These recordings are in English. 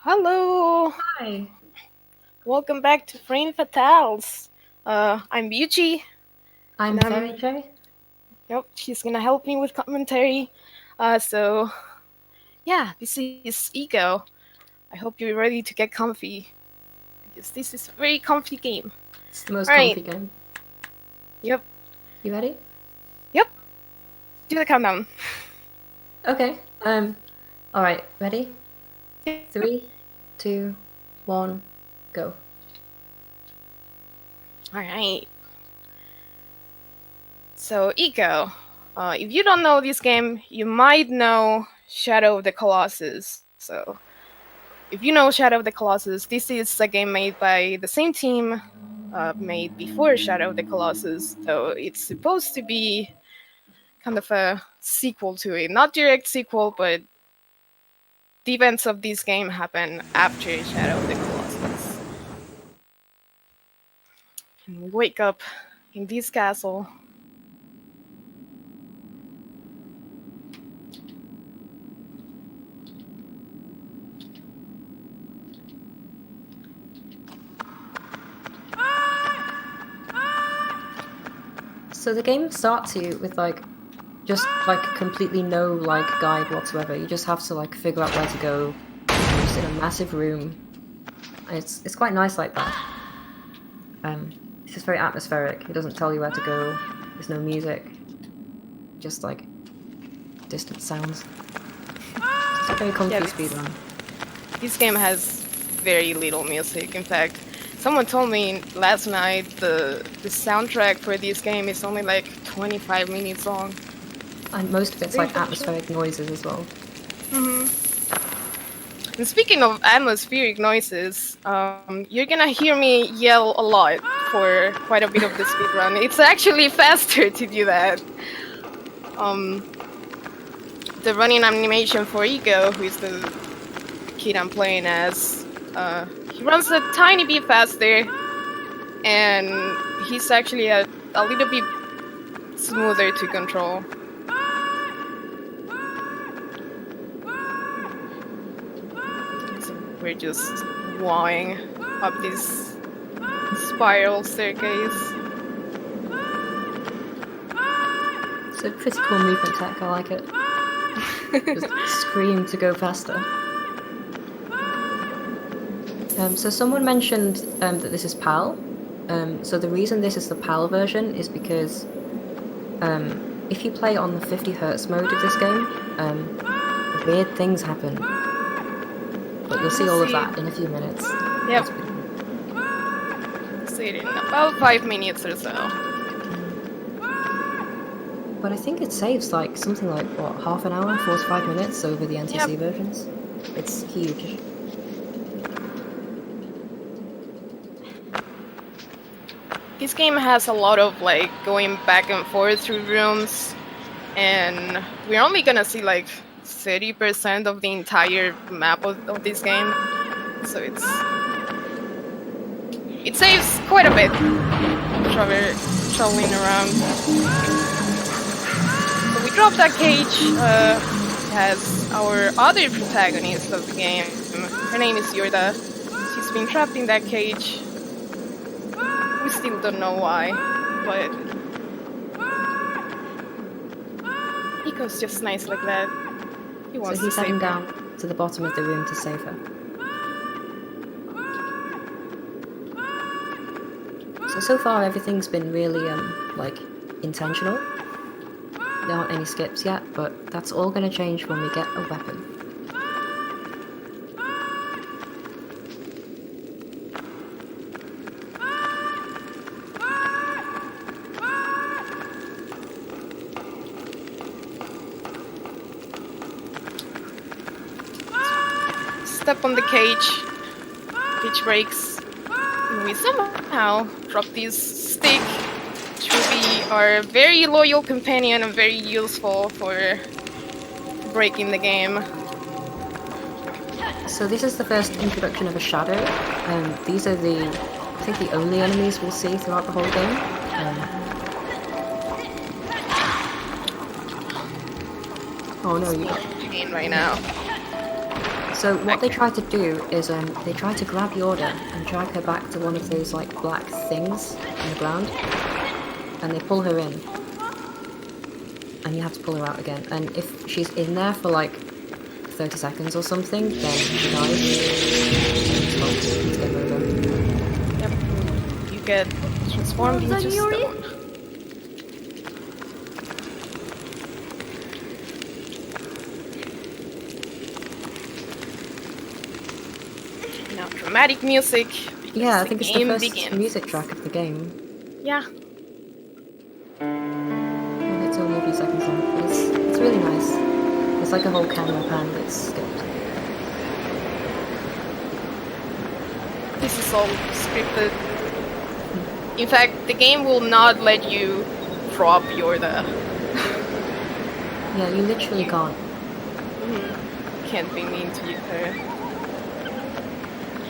Hello, Hi, welcome back to Frame Fatales. I'm Beuchi, and I'm Fairy J. she's gonna help me with commentary. So this is ICO. I hope you're ready to get comfy because this is a very comfy game. It's the All most right, comfy game. yep, You ready? yep. Do the countdown. Okay. All right. Ready? Yep. 3, 2, 1, go. All right. So ICO. If you don't know this game, you might know Shadow of the Colossus. So if you know Shadow of the Colossus, this is a game made by the same team made before Shadow of the Colossus. So it's supposed to be kind of a sequel to it. Not direct sequel, but the events of this game happen after Shadow of the Colossus. And we wake up in this castle. So the game starts you with just completely no guide whatsoever. You just have to figure out where to go. You're just in a massive room. And it's quite nice like that. It's just very atmospheric. It doesn't tell you where to go. There's no music. Just distant sounds. It's a very Yeah, comfy this, speedrun. this game has very little music. In fact, someone told me last night the soundtrack for this game is only like 25 minutes long. And most of It's it's very short. atmospheric noises as well. And speaking of atmospheric noises, you're gonna hear me yell a lot for quite a bit of the speedrun. It's actually faster to do that. Um, the running animation for Ego, who is the kid I'm playing as, he runs a tiny bit faster, and he's actually a little bit smoother to control. So we're just wowing up this spiral staircase. It's a pretty cool movement tech, I like it. Just scream to go faster. So someone mentioned that this is PAL. So the reason this is the PAL version is because if you play on the 50 Hz mode of this game, weird things happen. But you'll see all of that in a few minutes. Yep. That's pretty cool. See it in about 5 minutes or so. But I think it saves something what, half an hour, 45 minutes over the NTC Yep. versions. It's huge. This game has a lot of like going back and forth through rooms, and we're only gonna see like 30% of the entire map of this game. So it saves quite a bit traveling around. So we dropped that cage. It has our other protagonist of the game. Her name is Yorda. She's been trapped in that cage. We still don't know why, but Nico's just nice like that. He So wants to he's heading save her. down to the bottom of the room to save her. So far everything's been really intentional. There aren't any skips yet, but that's all going to change when we get a weapon. Step on the cage breaks, and we somehow drop this stick, which will be our very loyal companion and very useful for breaking the game. So this is the first introduction of a shadow. These are I think the only enemies we'll see throughout the whole game. Oh no, you got Right now. So what they try to do is they try to grab Yorda and drag her back to one of those like black things on the ground, and they pull her in, and you have to pull her out again. And if she's in there for like 30 seconds or something, then she dies. Well, it's game over. Yep. You get transformed into stone. Now dramatic music. Yeah, I think it's the first begins. music track of the game. Yeah. And it's only a few seconds long, but it's really nice. It's like a whole camera pan that's skipped. This is all scripted. In fact, the game will not let you drop Yorda. Yeah, you literally can't. Can't be mean to her.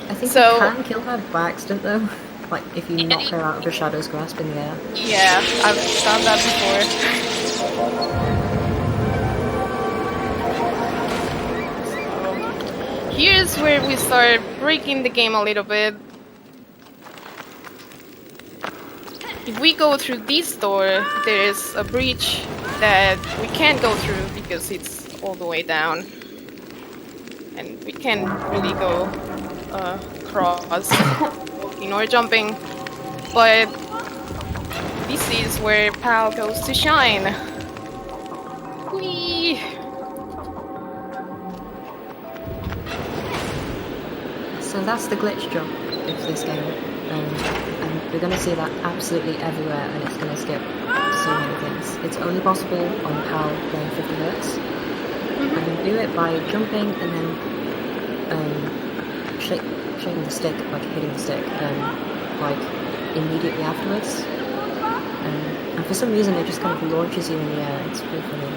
I think So- you can kill her by accident though. Like if you knock her out of a shadow's grasp in the air. Yeah, I've done that before. So, here's where we start breaking the game a little bit. If we go through this door, there's a breach that we can't go through because it's all the way down. And we can't really go across walking or jumping. But this is where Pal goes to shine. Whee! So that's the glitch jump of this game. And we're going to see that absolutely everywhere, and it's going to skip so many things. It's only possible on PAL playing 50 Hz. And you do it by jumping and then shaking the stick, like hitting the stick, like immediately afterwards. And for some reason it just kind of launches you in the air. It's pretty funny.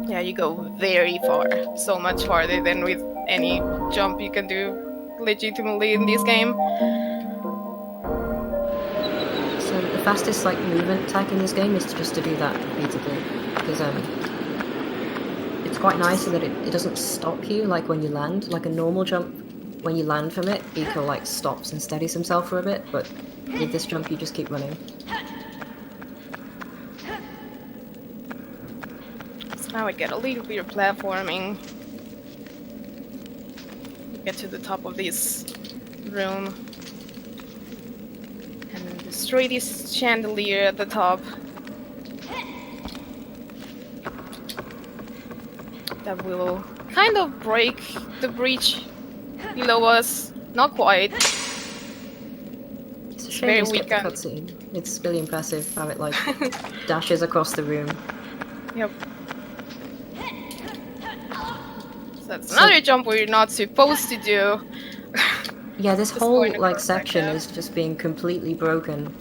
Yeah, you go very far. So much farther than with any jump you can do legitimately in this game. So the fastest like movement attack in this game is just to do that repeatedly, because it's quite nice in that it doesn't stop you like when you land. Like a normal jump, when you land from it, Eco like stops and steadies himself for a bit, but with this jump you just keep running. So now I get a little bit of platforming. You get to the top of this room and destroy this chandelier at the top. That will kind of break the breach below us. Not quite. It's a shame Very you skipped the weak. cutscene. It's really impressive how it like dashes across the room. Yep. So that's another jump we're not supposed to do. Yeah, this Just whole going across like like section that. is just being completely broken.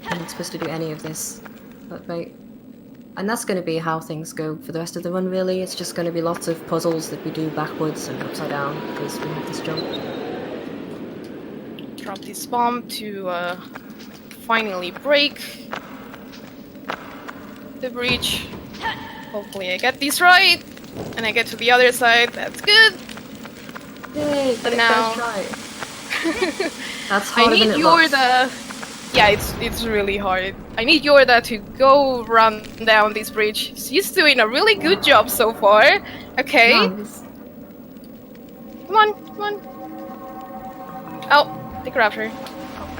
I'm not supposed to do any of this, but wait. And that's going to be how things go for the rest of the run, really. It's just going to be lots of puzzles that we do backwards and upside down because we have this jump. Drop this bomb to finally break the breach. Hopefully I get this right, and I get to the other side. That's good. Yay! But But now- try. That's I harder need than it looks. Yorda. Yeah, it's really hard. I need Yorda to go run down this bridge. She's doing a really good job so far. Okay, Nice. come on, come on. Oh, they grabbed her.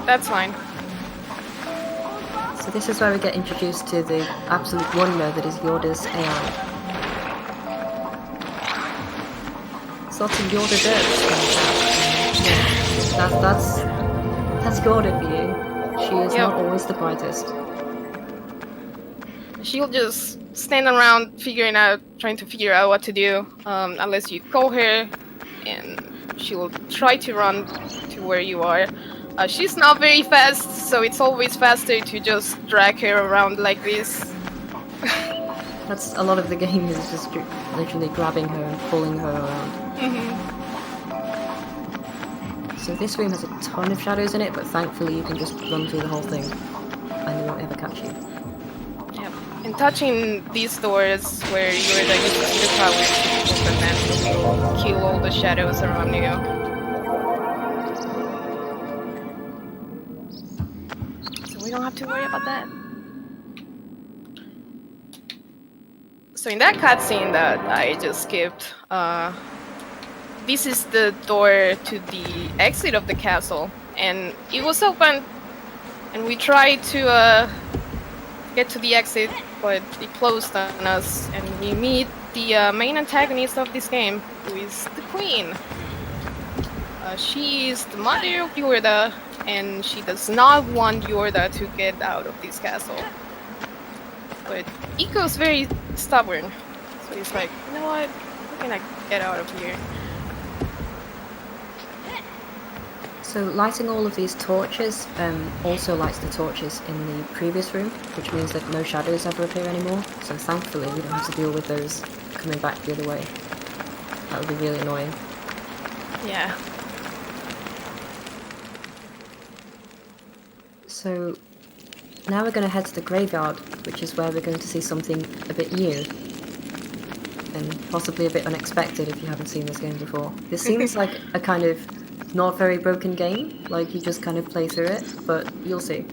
That's fine. So this is where we get introduced to the absolute wonder that is Yorda's AI. There's lots of Yorda dirt. That's Yorda for you. She is Yep. not always the brightest. She'll just stand around trying to figure out what to do, unless you call her, and she'll try to run to where you are. She's not very fast, so it's always faster to just drag her around like this. That's a lot of the game is just literally grabbing her and pulling her around. So this room has a ton of shadows in it, but thankfully you can just run through the whole thing and they won't ever catch you. Yep. And And touching these doors where you're the uses your power to open them will kill all the shadows around you. So we don't have to worry about that. So in that cutscene that I just skipped, this is the door to the exit of the castle, and it was open, and we tried to get to the exit, but it closed on us, and we meet the main antagonist of this game, who is the Queen. She is the mother of Yorda, and she does not want Yorda to get out of this castle. But Iko's very stubborn, so he's like, you know what, we're gonna get out of here. So lighting all of these torches also lights the torches in the previous room, which means that no shadows ever appear anymore. So thankfully we don't have to deal with those coming back the other way. That would be really annoying. Yeah. So now we're going to head to the graveyard, which is where we're going to see something a bit new. And possibly a bit unexpected if you haven't seen this game before. This seems like a kind of not very broken game, like you just kind of play through it, but you'll see.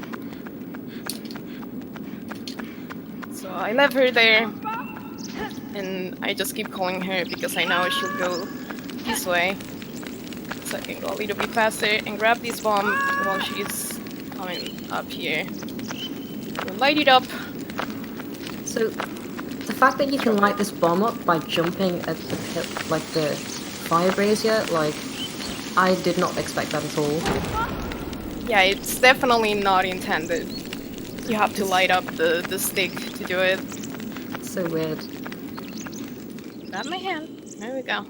So I left her there, and I just keep calling her because I know she'll go this way. So I can go a little bit faster and grab this bomb while she's coming up here. We'll light it up. So the fact that you can light this bomb up by jumping at the pit, like the fire brazier, like I did not expect that at all. Yeah, it's definitely not intended. You have to light up the stick to do it. So weird. Grab my hand. There we go.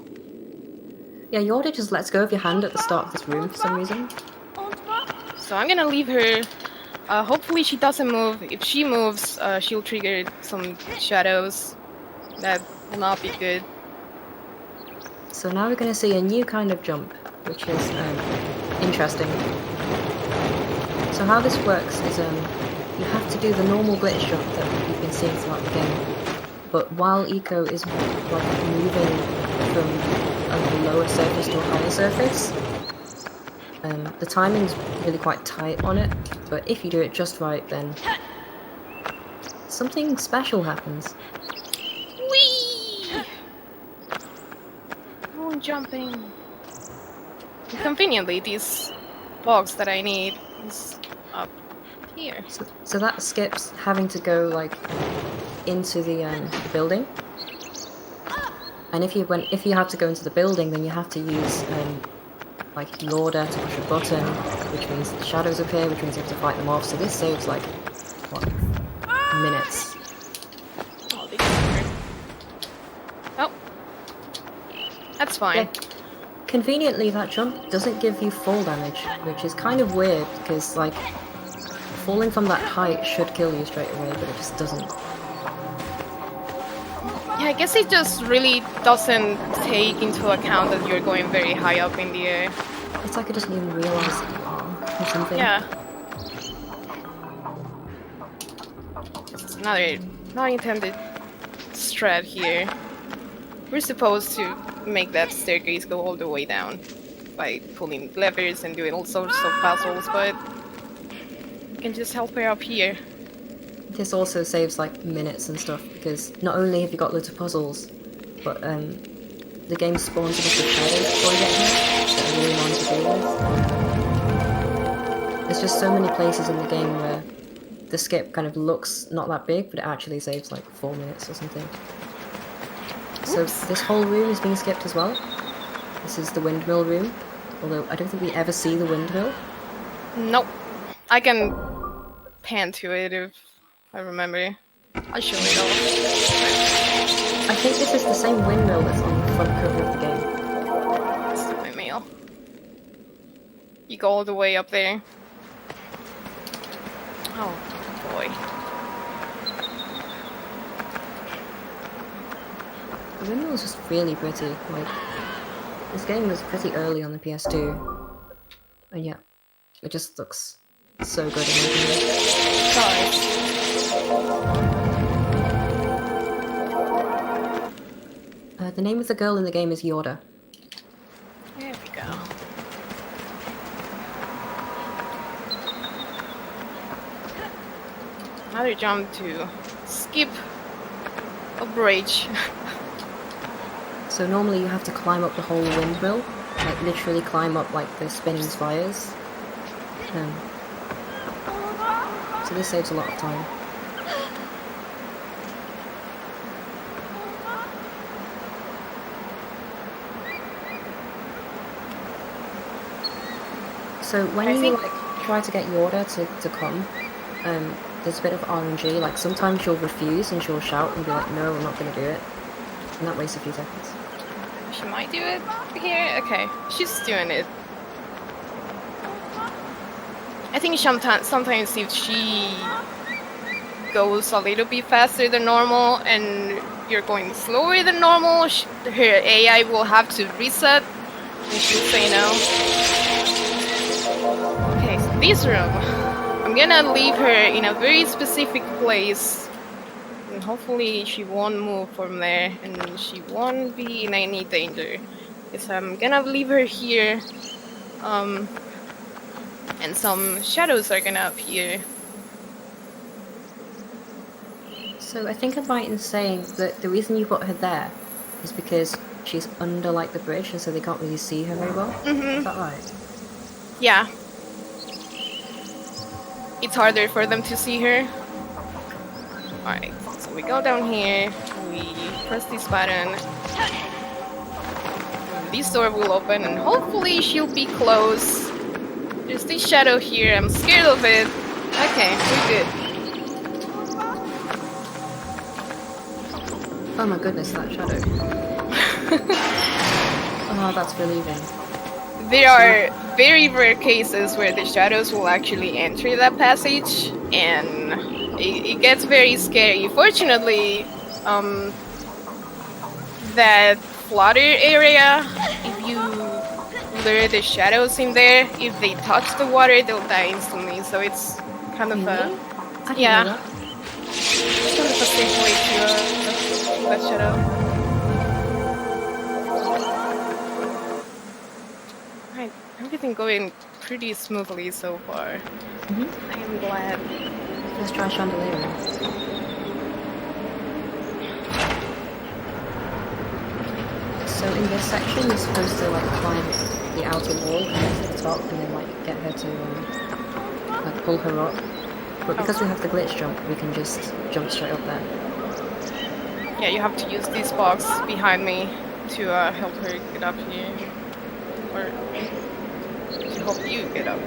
Yeah, Yorda just lets go of your hand at the start of this room for some reason. So I'm gonna leave her. Hopefully she doesn't move. If she moves, she'll trigger some shadows. That will not be good. So now we're going to see a new kind of jump, which is interesting. So how this works is you have to do the normal glitch jump that you've been seeing throughout the game, but while Eco is like moving from a lower surface to a higher surface, the timing's really quite tight on it, but if you do it just right, then something special happens. Whee! Oh, I'm jumping. And conveniently, this box that I need is up here. So that skips having to go like into the building. And if you have to go into the building, then you have to use like Yorda to push a button, which means the shadows appear, which means you have to fight them off. So this saves like what, minutes. Oh, that's fine. Yeah. Conveniently, that jump doesn't give you fall damage, which is kind of weird because like falling from that height should kill you straight away, but it just doesn't. Yeah, I guess it just really doesn't take into account that you're going very high up in the air. It's like I just didn't even realize that you are or something. Yeah. It's another not intended strat here. We're supposed to make that staircase go all the way down by pulling levers and doing all sorts of puzzles, but we can just help her up here. This also saves like minutes and stuff because not only have you got loads of puzzles, but the game spawns a bunch of shadows before you get here that are really annoying to deal with. There's just so many places in the game where the skip kind of looks not that big, but it actually saves like 4 minutes or something. So this whole room is being skipped as well. This is the windmill room, although I don't think we ever see the windmill. Nope. I can pan to it if I remember. I'll show it all. I think this is the same windmill that's on the front cover of the game. That's my mail. You go all the way up there. Oh boy. The windmill is just really pretty. Like, this game was pretty early on the PS2, and yeah, it just looks so good in the game. Sorry. The name of the girl in the game is Yorda. There we go. Another jump to skip a bridge. So normally you have to climb up the whole windmill, like literally climb up like the spinning spires. So this saves a lot of time. So when you like try to get Yorda to come, there's a bit of RNG. Like sometimes she'll refuse and she'll shout and be like, "No, I'm not going to do it," and that wastes a few seconds. She might do it here. Okay, she's doing it. I think sometimes if she goes a little bit faster than normal and you're going slower than normal, her AI will have to reset and she'll say no. Okay, so this room, I'm gonna leave her in a very specific place and hopefully she won't move from there and she won't be in any danger. So I'm gonna leave her here. And some shadows are gonna appear. So I think I'm right in saying that the reason you put her there is because she's under like the bridge, and so they can't really see her very well. Is that right? Yeah. It's harder for them to see her. Alright, so we go down here, we press this button. This door will open and hopefully she'll be close. There's this shadow here, I'm scared of it. Okay, we're good. Oh my goodness, that shadow. Oh, that's relieving. There are very rare cases where the shadows will actually enter that passage, and it gets very scary. Fortunately, that flutter area, if you lure the shadows in there, if they touch the water, they'll die instantly. So it's kind of a yeah, it's kind of a safe way to that shadow. Right, everything going pretty smoothly so far. I am glad. Let's try chandelier. So in this section, you're supposed to like climb the outer wall and get to the top, and then like get her to like pull her up. But because we have the glitch jump, we can just jump straight up there. Yeah, you have to use this box behind me to help her get up here, or to help you get up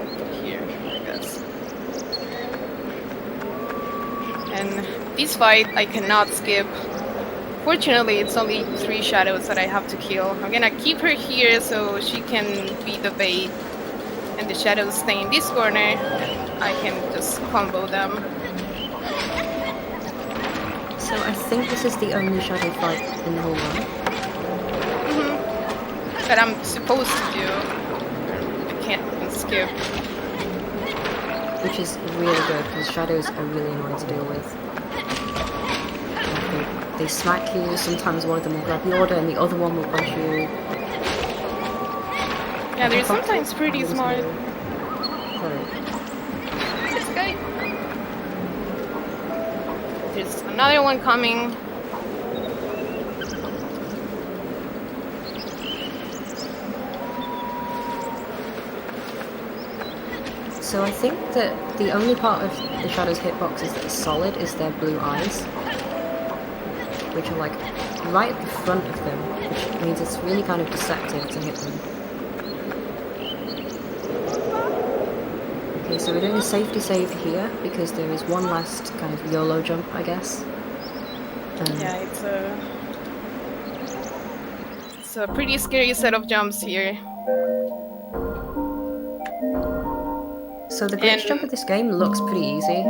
here, I guess. And this fight I cannot skip. Fortunately, it's only 3 shadows that I have to kill. I'm gonna keep her here so she can be the bait, and the shadows stay in this corner, and I can just combo them. So I think this is the only shadow fight in the whole run. That I'm supposed to do. I can't skip. Which is really good, because shadows are really annoying to deal with. They smack you, sometimes one of them will grab Yorda and the other one will punch you. Yeah, they're sometimes pretty smart. Sorry. This guy. There's another one coming. So I think that the only part of the Shadow's hitboxes that is solid is their blue eyes, which are like right at the front of them, which means it's really kind of deceptive to hit them. Okay, so we're doing a safety save here because there is one last kind of YOLO jump, I guess. Yeah, it's a pretty scary set of jumps here. So the glitch jump of this game looks pretty easy.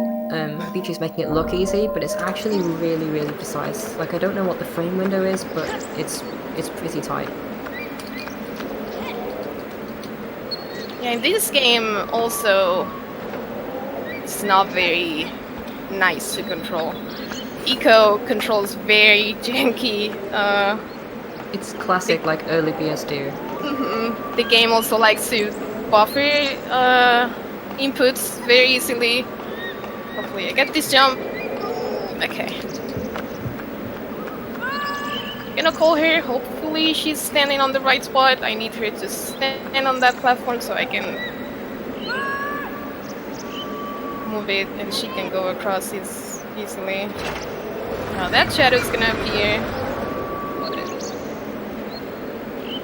Beuchiism making it look easy, but it's actually really, really precise. Like, I don't know what the frame window is, but it's pretty tight. Yeah, in this game also, it's not very nice to control. ICO controls very janky. It's classic, like, early BSD. The game also likes to buffer inputs very easily. Hopefully I get this jump. Okay. Gonna call her. Hopefully she's standing on the right spot. I need her to stand on that platform so I can move it and she can go across it easily. Now that shadow's gonna appear.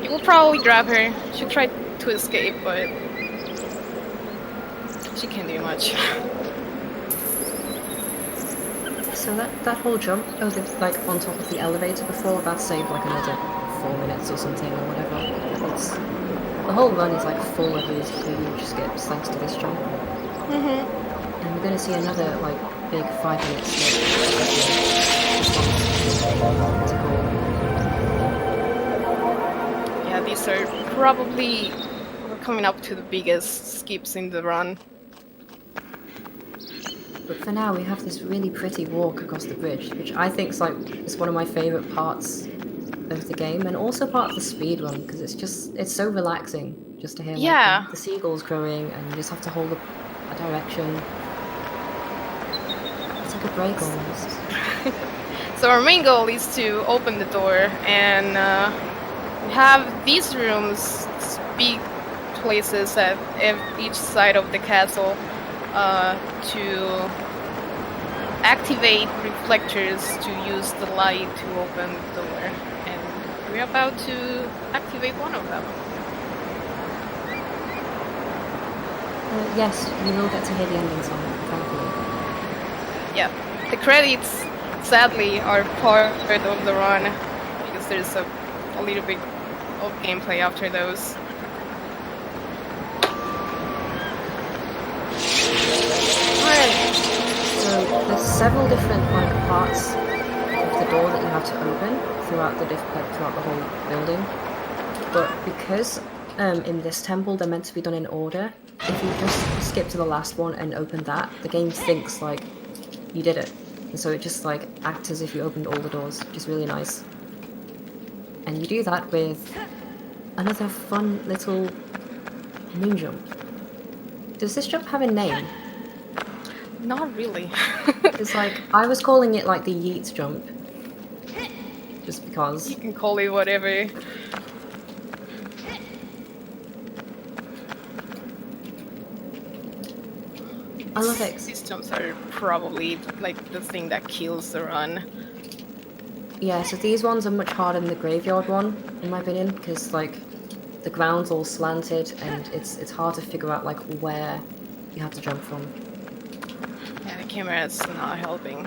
It will probably grab her. She'll try to escape, but she can't do much. So that whole jump, like on top of the elevator before, that saved like another 4 minutes or something or whatever. The whole run is like full of these huge skips thanks to this jump. And we're gonna see another like big 5-minute skip. Yeah, these are probably we're coming up to the biggest skips in the run. But for now, we have this really pretty walk across the bridge, which I think is one of my favorite parts of the game, and also part of the speed run because it's so relaxing just to hear like the seagulls crowing, and you just have to hold a direction. It's like a break almost. So our main goal is to open the door, and we have these rooms, big places at each side of the castle. To activate reflectors to use the light to open the door, and we're about to activate one of them. Yes, you will get to hear the ending song, thankfully. Yeah, the credits sadly are part of the run because there's a little bit of gameplay after those. So there's several different like parts of the door that you have to open throughout the whole building. But because in this temple they're meant to be done in order, if you just skip to the last one and open that, the game thinks like you did it, and so it just like acts as if you opened all the doors, which is really nice. And you do that with another fun little moon jump. Does this jump have a name? Not really. It's like, I was calling it like the yeet jump. Just because. You can call it whatever. I love it. These jumps are probably like the thing that kills the run. Yeah, so these ones are much harder than the graveyard one, in my opinion, because like the ground's all slanted and it's hard to figure out like where you have to jump from. Yeah, the camera's not helping.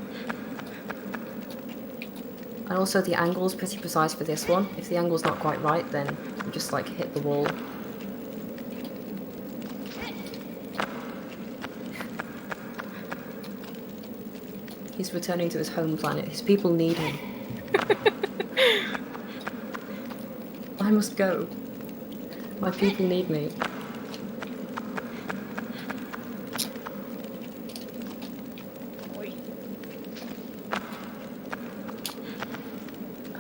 And also the angle's pretty precise for this one. If the angle's not quite right, then you just like hit the wall. He's returning to his home planet. His people need him. I must go. My people need me.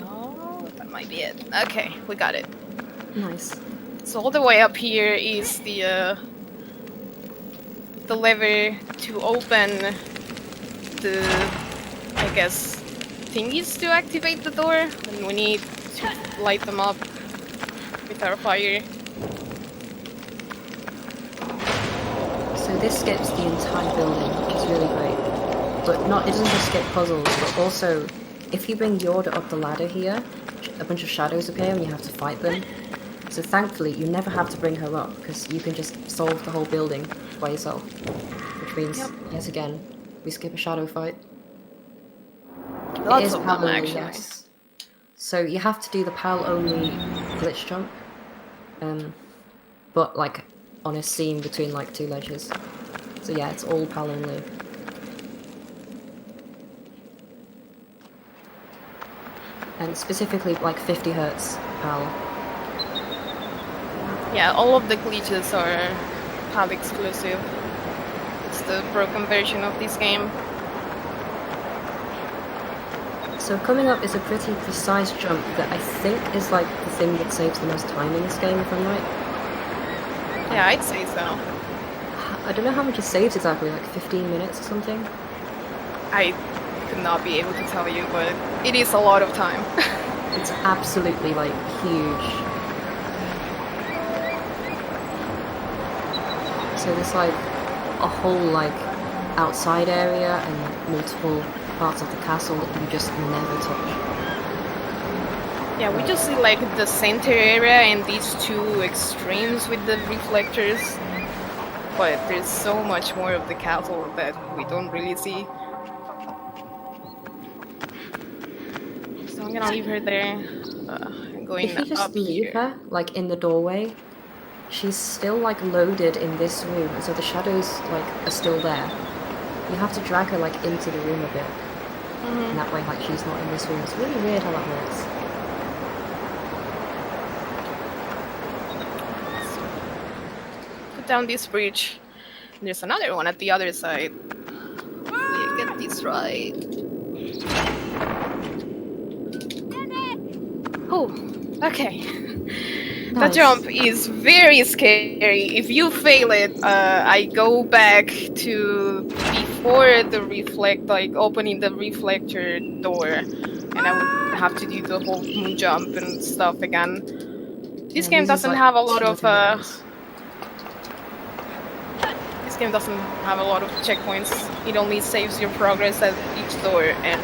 Oh, that might be it. Okay, we got it. Nice. So all the way up here is the lever to open the, I guess, thingies to activate the door, and we need to light them up with our fire. So this skips the entire building, which is really great. But it doesn't just skip puzzles, but also, if you bring Yorda up the ladder here, a bunch of shadows appear and you have to fight them. So thankfully, you never have to bring her up, because you can just solve the whole building by yourself. Which means, yet again, we skip a shadow fight. Lots of them, actually. Yes. So you have to do the PAL-only glitch jump. But like on a seam between like two ledges. So yeah, it's all PAL-only. And specifically like 50 Hz PAL. Yeah, all of the glitches are PAL exclusive. It's the broken version of this game. So coming up is a pretty precise jump that I think is like the thing that saves the most time in this game, if I'm right. Yeah, I'd say so. I don't know how much it saves exactly, like 15 minutes or something? I could not be able to tell you, but it is a lot of time. It's absolutely, like, huge. So there's, like, a whole, like, outside area and multiple parts of the castle that you just never touch. Yeah, we just see like the center area and these two extremes with the reflectors. But there's so much more of the castle that we don't really see. So I'm gonna leave her there. I'm going If you just up leave here. her, like, in the doorway, she's still, like, loaded in this room, and so the shadows, like, are still there. You have to drag her, like, into the room a bit. And that way, like, she's not in this room. It's really weird how that works. Put down this bridge. There's another one at the other side. Hopefully I get this right. Oh, okay. The Nice. jump is very scary. If you fail it, I go back to before the opening the reflector door, and I would have to do the whole moon jump and stuff again. This Yeah, game loses, doesn't like, have a lot 2 or of 3 minutes. this game doesn't have a lot of checkpoints. It only saves your progress at each door, and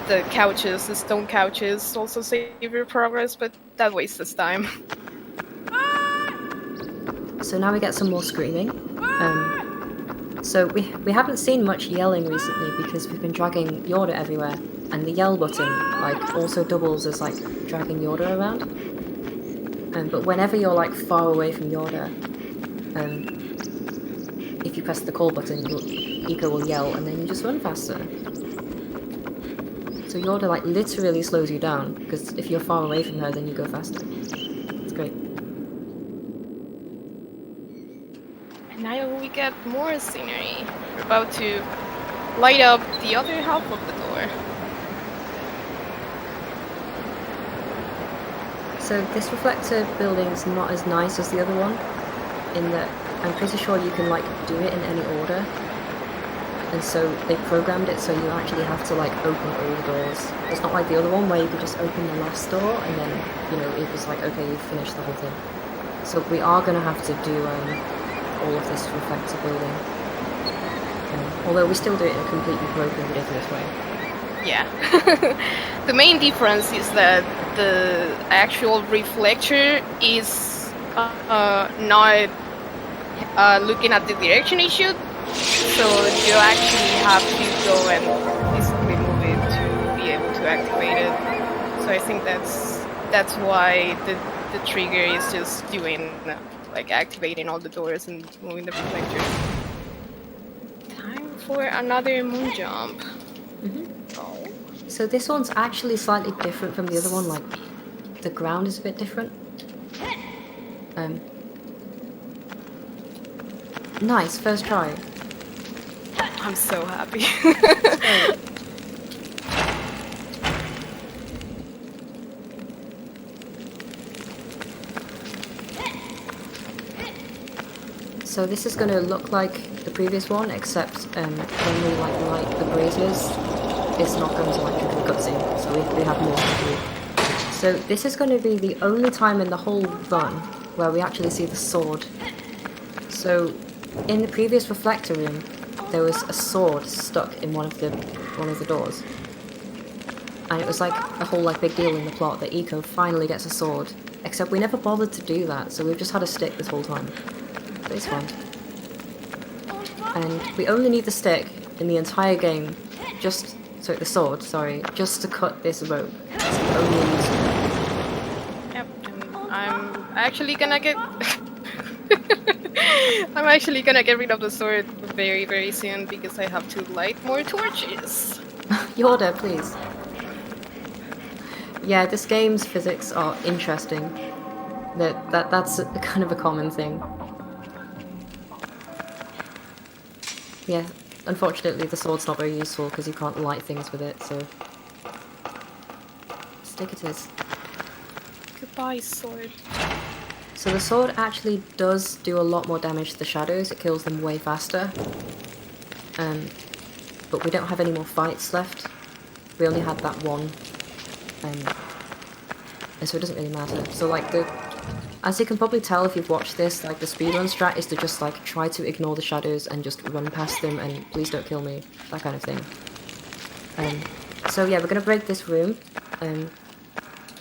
the couches, the stone couches, also save your progress, but that wastes time. So now we get some more screaming. So we haven't seen much yelling recently because we've been dragging Yoda everywhere, and the yell button like also doubles as like dragging Yoda around. But whenever you're like far away from Yoda, if you press the call button, Eco will yell, and then you just run faster. So Yoda like literally slows you down because if you're far away from her, then you go faster. It's great. Now we get more scenery. We're about to light up the other half of the door. So this reflector building's not as nice as the other one, in that I'm pretty sure you can like do it in any order. And so they programmed it so you actually have to like open all the doors. It's not like the other one where you could just open the last door and then, you know, it was like, okay, you've finished the whole thing. So we are going to have to do all of this reflector building. Although we still do it in a completely broken, ridiculous way. Yeah. The main difference is that the actual reflector is not looking at the direction it should. So you actually have to go and physically move it to be able to activate it. So I think that's why the trigger is just doing like activating all the doors and moving the reflector. Time for another moon jump. Oh. So this one's actually slightly different from the other one, like the ground is a bit different. Nice, first try. I'm so happy. So this is going to look like the previous one, except when we like light the braziers, it's not going to like trigger the cutscene, so we have more to do. So this is going to be the only time in the whole run where we actually see the sword. So in the previous reflector room, there was a sword stuck in one of the doors, and it was like a whole like big deal in the plot that Eco finally gets a sword. Except we never bothered to do that, so we've just had a stick this whole time. But it's fine. And we only need the stick in the entire game, the sword, sorry, just to cut this rope. It's the only reason. Yep, and I'm actually gonna get I'm actually gonna get rid of the sword very, very soon because I have to light more torches. Yoda, please. Yeah, this game's physics are interesting. That's kind of a common thing. Yeah, Unfortunately, the sword's not very useful because you can't light things with it, so... Stick it is. Goodbye, sword. So the sword actually does do a lot more damage to the shadows, it kills them way faster. But we don't have any more fights left. We only had that one. And so it doesn't really matter. So like as you can probably tell if you've watched this, like the speedrun strat is to just like try to ignore the shadows and just run past them and please don't kill me, that kind of thing. So yeah, we're gonna break this room.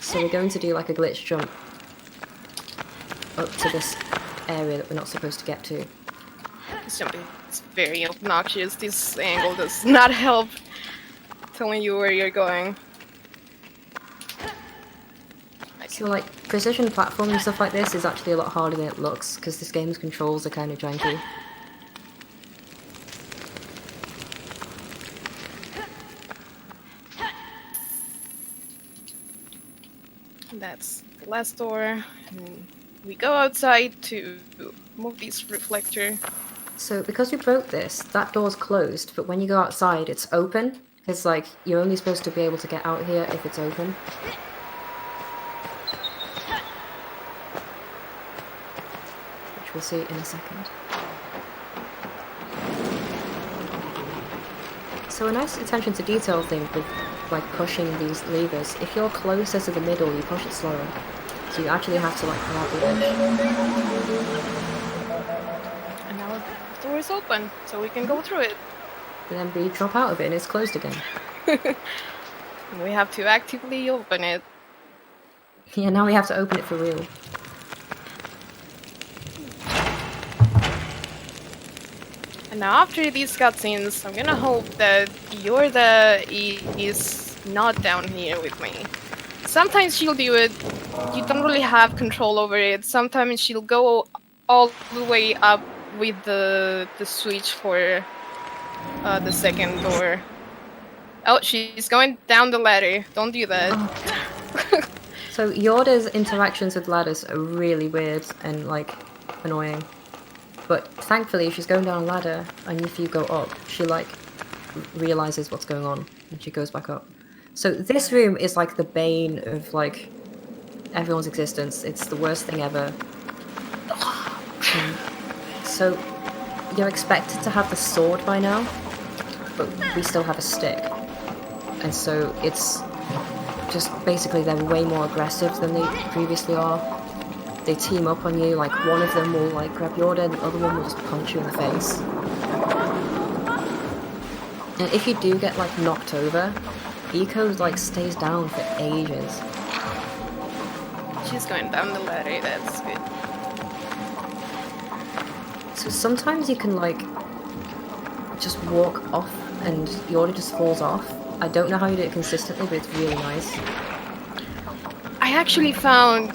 So we're going to do like a glitch jump up to this area that we're not supposed to get to. It's very obnoxious. This angle does not help telling you where you're going. So like precision platforming stuff like this is actually a lot harder than it looks because this game's controls are kind of janky. That's the last door. And we go outside to move this reflector. So because we broke this, that door's closed, but when you go outside it's open. It's like you're only supposed to be able to get out here if it's open. Which we'll see in a second. So a nice attention to detail thing with like pushing these levers, if you're closer to the middle you push it slower. So you actually have to like come out the edge. And now the door is open, so we can go through it. And then we drop out of it and it's closed again. We have to actively open it. Yeah, now we have to open it for real. And now after these cutscenes, I'm gonna hope that Yorda is not down here with me. Sometimes she'll do it, you don't really have control over it. Sometimes she'll go all the way up with the switch for the second door. Oh, she's going down the ladder. Don't do that. Oh. So Yorda's interactions with ladders are really weird and like annoying. But thankfully she's going down a ladder and if you go up, she like realizes what's going on and she goes back up. So this room is like the bane of like everyone's existence. It's the worst thing ever. So you're expected to have the sword by now, but we still have a stick. And so it's just basically they're way more aggressive than they previously are. They team up on you, like one of them will like grab Yorda and the other one will just punch you in the face. And if you do get like knocked over, ICO like stays down for ages. She's going down the ladder, that's good. So sometimes you can like just walk off and Yorda just falls off. I don't know how you do it consistently, but it's really nice. I actually found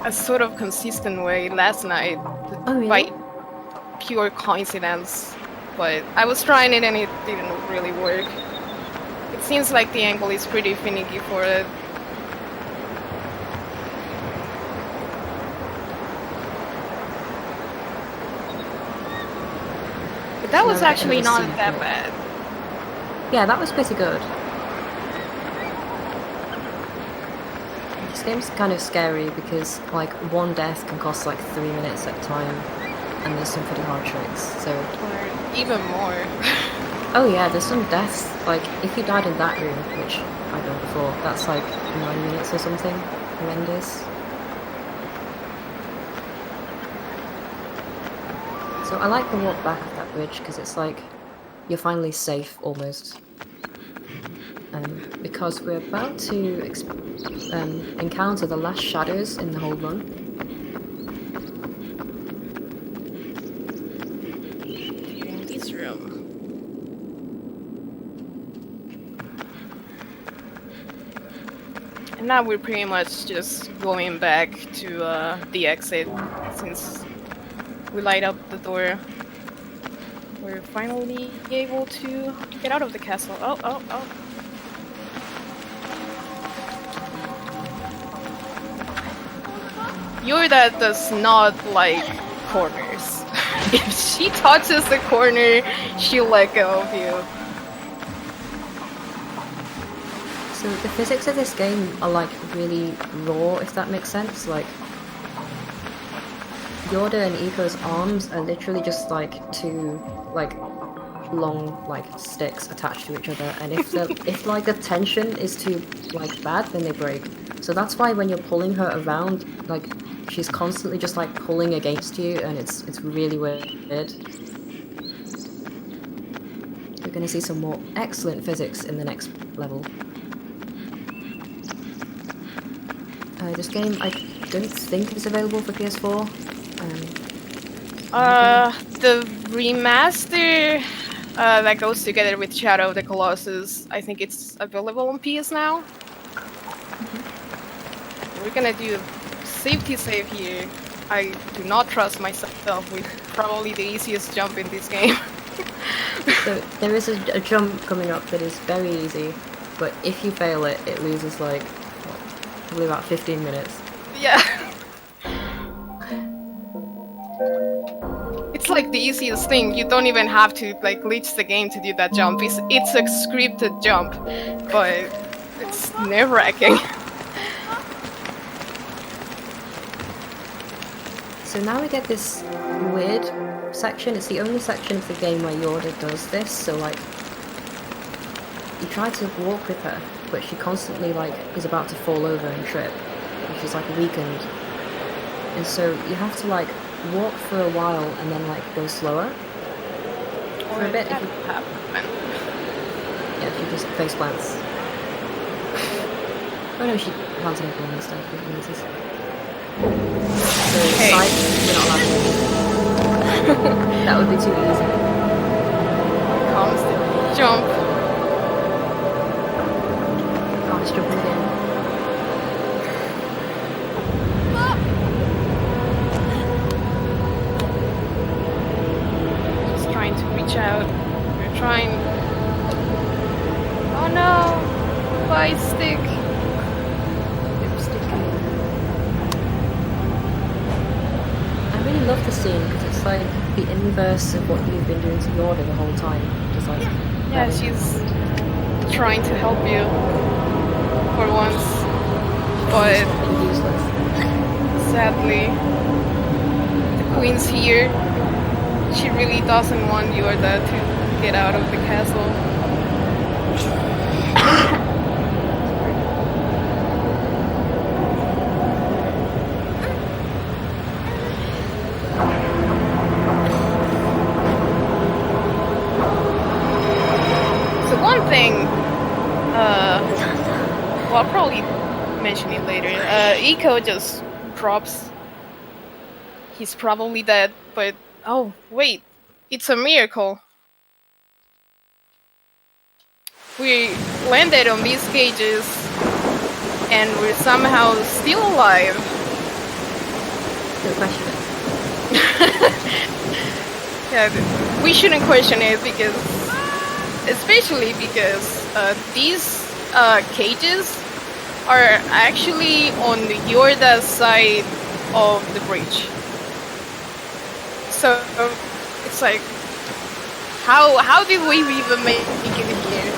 a sort of consistent way last night by pure coincidence, but I was trying it and it didn't really work. It seems like the angle is pretty finicky for it. But that was actually not that bad. Yeah, that was pretty good. This game's kind of scary because like one death can cost like 3 minutes at a time and there's some pretty hard tricks, so... Or even more. Oh yeah, there's some deaths, like if you died in that room, which I've done before, that's like 9 minutes or something. Horrendous. So I like the walk back of that bridge because it's like you're finally safe almost. Because we're about to encounter the last shadows in the whole run. In this room. And now we're pretty much just going back to the exit since we light up the door. We're finally able to get out of the castle. Oh. Yorda does not like corners. If she touches the corner, she'll let go of you. So the physics of this game are like really raw, if that makes sense. Like Yorda and Eco's arms are literally just like two like long like sticks attached to each other, and if like the tension is too like bad, then they break. So that's why when you're pulling her around, like she's constantly just like pulling against you, and it's really weird. We're gonna see some more excellent physics in the next level. This game I don't think is available for PS4. The remaster that goes together with Shadow of the Colossus, I think it's available on PS now. We're gonna do safety save here. I do not trust myself with probably the easiest jump in this game. So there is a jump coming up that is very easy, but if you fail it, it loses like probably about 15 minutes. Yeah. It's like the easiest thing. You don't even have to like glitch the game to do that jump. It's a scripted jump, but it's nerve-wracking. So now we get this weird section. It's the only section of the game where Yorda does this. So like, you try to walk with her, but she constantly like is about to fall over and trip, and she's like weakened. And so you have to like walk for a while and then like go slower for a bit. That If you, happen. yeah, she just face plants. Oh no, she plants an apple instead. It misses. So Okay. side, you're not allowed to. That would be too easy. Comes the jump. Oh, it's jumping again. Just trying to reach out. We're trying. Oh no! Why stick? I really love the scene because it's like the inverse of what you've been doing to Yorda the whole time. Just like Yeah, she's trying to help you for once, but useless. sadly, the queen's here. She really doesn't want Yorda to get out of the castle. So one thing, well, I'll probably mention it later. ICO just drops. He's probably dead, but oh wait, it's a miracle. We landed on these cages, and we're somehow still alive. Don't question it. Yeah, we shouldn't question it because, especially because these cages are actually on Yorda's side of the bridge. So it's like, how did we even make it here?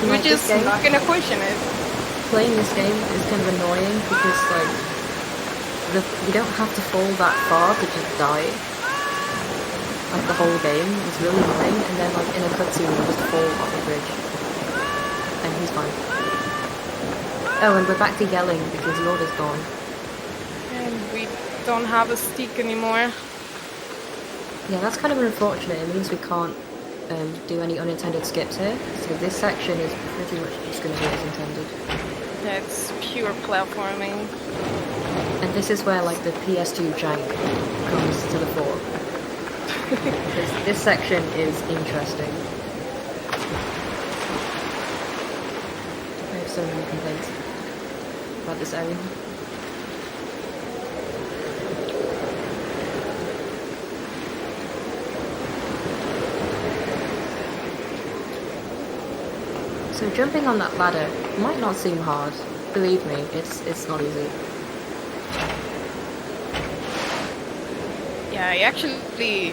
We're Like, just not gonna question it. Playing this game is kind of annoying because like you don't have to fall that far to just die. Like the whole game is really annoying, and then like in a cutscene you just fall off the bridge, and he's fine. Oh, and we're back to yelling because Yorda's gone. And we don't have a stick anymore. Yeah, that's kind of unfortunate. It means we can't do any unintended skips here. So this section is pretty much just going to be as intended. Yeah, it's pure platforming. And this is where like the PS2 jank comes to the fore. This section is interesting. I have so many complaints about this area. So jumping on that ladder might not seem hard. Believe me, it's not easy. Yeah, Yeah, I actually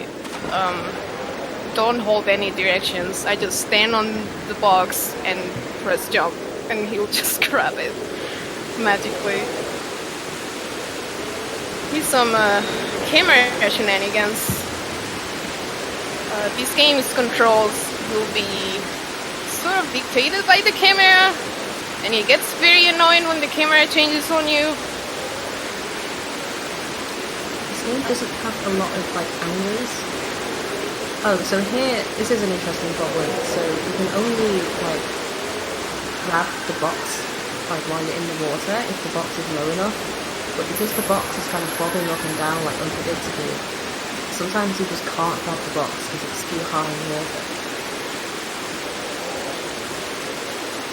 don't hold any directions. I just stand on the box and press jump, and he'll just grab it magically. Here's some camera shenanigans. This game's controls will be sort of dictated by the camera, and it gets very annoying when the camera changes on you. This game doesn't have a lot of like angles. Oh, so here, this is an interesting problem. So you can only like grab the box like while you're in the water if the box is low enough. But because the box is kind of bobbing up and down like unpredictably, sometimes you just can't grab the box because it's too high in the water.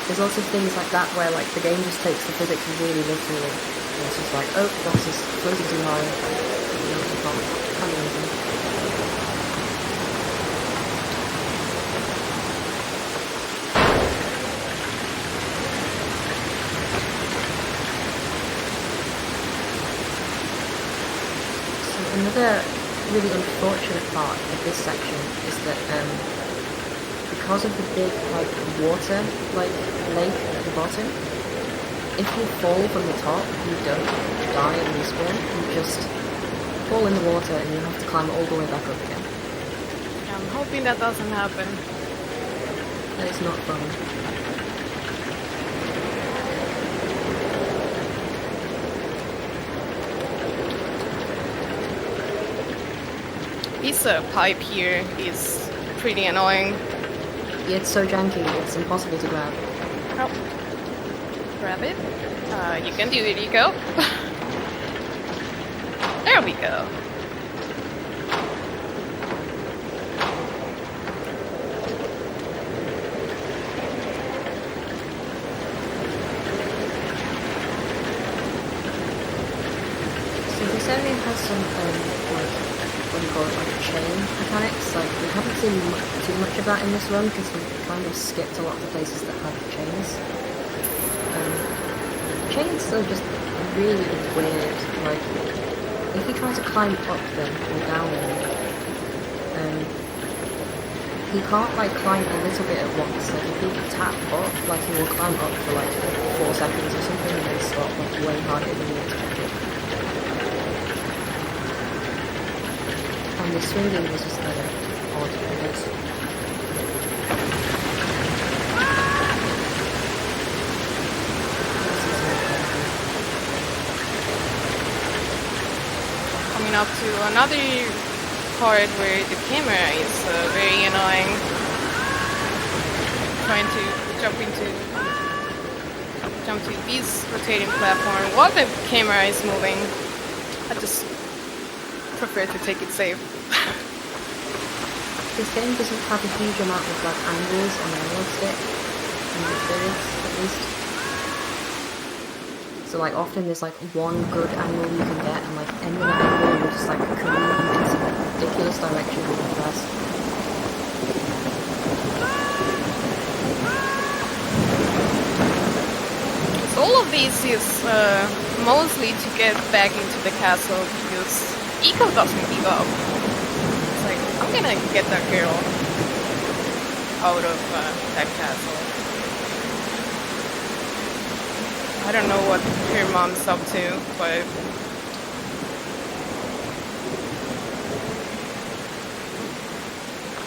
There's lots of things like that where like the game just takes the physics really literally. And it's just like, oh, the box is floating too high. You can't do anything. Another really unfortunate part of this section is that because of the big like water like lake at the bottom, if you fall from the top, you don't die and respawn. You just fall in the water and you have to climb all the way back up again. I'm hoping that doesn't happen. That is not fun. This pipe here is pretty annoying. Yeah, it's so janky, it's impossible to grab. Oh. Grab it. You can do it, ICO. There we go. So this area has some like what do you call it, like chain mechanics. Like we haven't seen too much of that in this run because we've kind of skipped a lot of the places that have chains. Chains are just really weird. Like if you try to climb up them or down them, he can't like climb a little bit at once. Like if you tap up, like he will climb up for like 4 seconds or something and then stop like way harder than you expected. And the swinging was just kind of odd, I guess. Coming up to another part where the camera is very annoying. Trying to jump to this rotating platform while the camera is moving. I just prefer to take it safe. This game doesn't have a huge amount of like angles on the analog stick, in my experience at least. So like often there's like one good angle you can get, and like any other angle will just like careen in some ridiculous direction really fast. So all of this is mostly to get back into the castle because ICO doesn't give up. It's like, I'm gonna get that girl out of that castle. I don't know what her mom's up to, but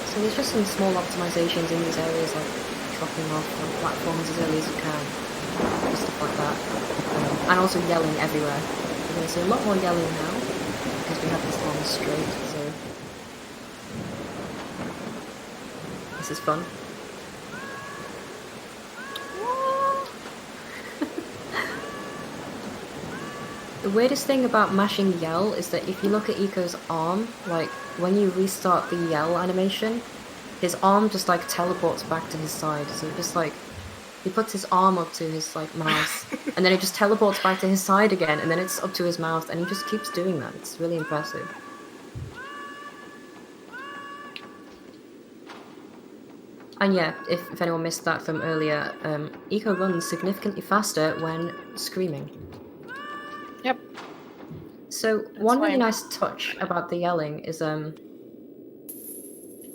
So there's just some small optimizations in these areas, like dropping off on platforms as early as you can, just stuff like that. And also yelling everywhere. You're going to see a lot more yelling now, because we have this long straight, so this is fun. The weirdest thing about mashing yell is that if you look at ICO's arm, like when you restart the yell animation, his arm just like teleports back to his side. So just like he puts his arm up to his like mouth, and then it just teleports back to his side again, and then it's up to his mouth, and he just keeps doing that. It's really impressive. And yeah, if anyone missed that from earlier, ICO runs significantly faster when screaming. yep. So That's one why really I'm nice touch about the yelling is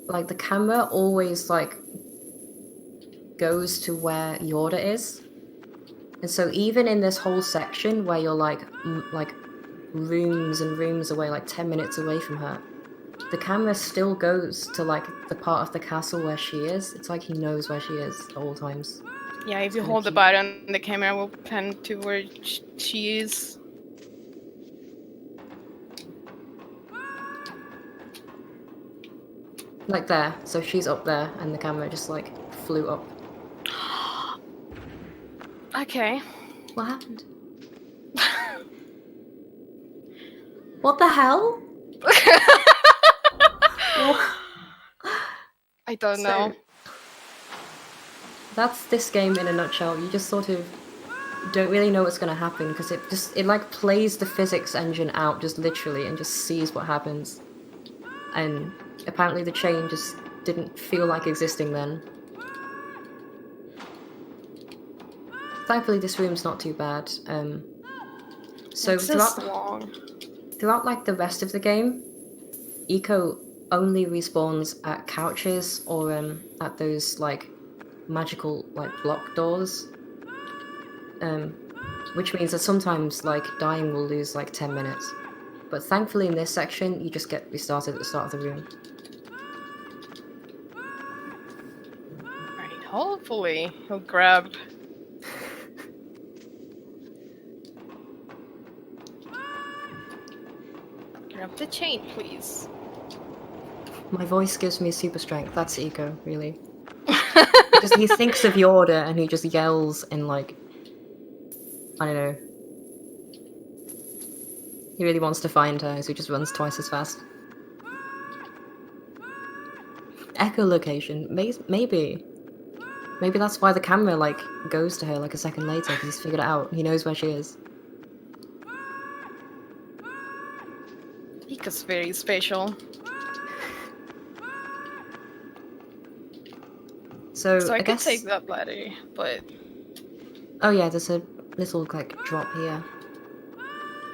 like the camera always like goes to where Yorda is. And so even in this whole section where you're like rooms and rooms away, like 10 minutes away from her, the camera still goes to like the part of the castle where she is. It's like he knows where she is at all times. yeah. If It's you kind of hold the cute. button, the camera will pan to where she is. Like there. So she's up there and the camera just like flew up. Okay. What happened? What the hell? I don't So know. that's this game in a nutshell. You just sort of don't really know what's going to happen because it like plays the physics engine out just literally and just sees what happens. And apparently the chain just didn't feel like existing then. Thankfully this room's not too bad. So It's just long. throughout like the rest of the game, ICO only respawns at couches or at those like magical like block doors. Which means that sometimes like dying will lose like 10 minutes. But thankfully in this section you just get restarted at the start of the room. Right. Hopefully he'll grab. Grab the chain, please. My voice gives me super strength. That's ICO, really. He thinks of Yorda and he just yells in like, I don't know. He really wants to find her, so he just runs twice as fast. Echolocation, maybe. Maybe that's why the camera like goes to her like a second later because he's figured it out. He knows where she is. Ika's very special. So I I could guess. take that ladder, but Oh yeah, there's a little like drop here.